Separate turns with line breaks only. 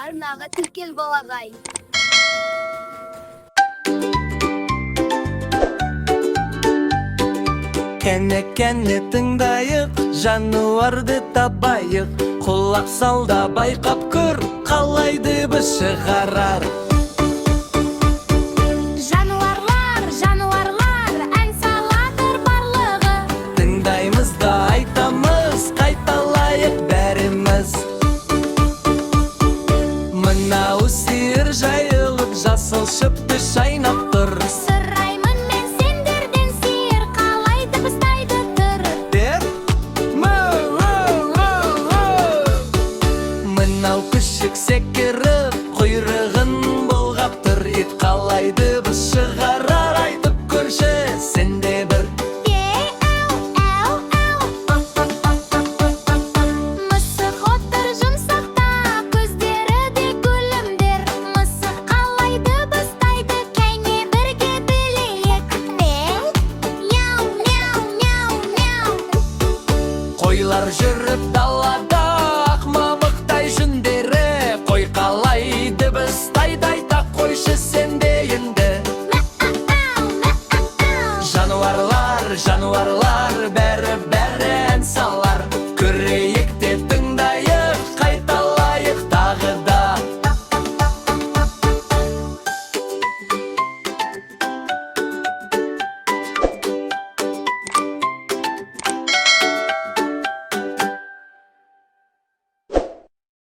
арнаға тіркел балағай.
Кәне тыңдайық, жануарды табайық. Құлақ салда байқап көр, қалай дыбыс шығарар.
Жануарлар, ән салатыр барлығы.
Тыңдаймыз да айтамыз, қайталайық бәріміз. Мынау сиыр жайылып, жасыл шөпті шайнап тұр.
Сұраймын мен сендерден, сиыр қалай дыбыстайды тұр?
Мынау күшік секіріп, құйрығын бұлғап тұр. Ит қалай дыбыс шығарар, айтып көрші сенде бір.
Мысық отыр жұмсақта, көздері де күлімдер. Мысық қалай дыбыстайды, кәне бірге білейік. Мяу, мяу, мяу, мяу.
Қойлар жүріп далада, ақ мамықтай жүндері. Қой қалай дыбыстайды, айта қойшы сенде енді.
Мяу, мяу, мяу.
Жануарлар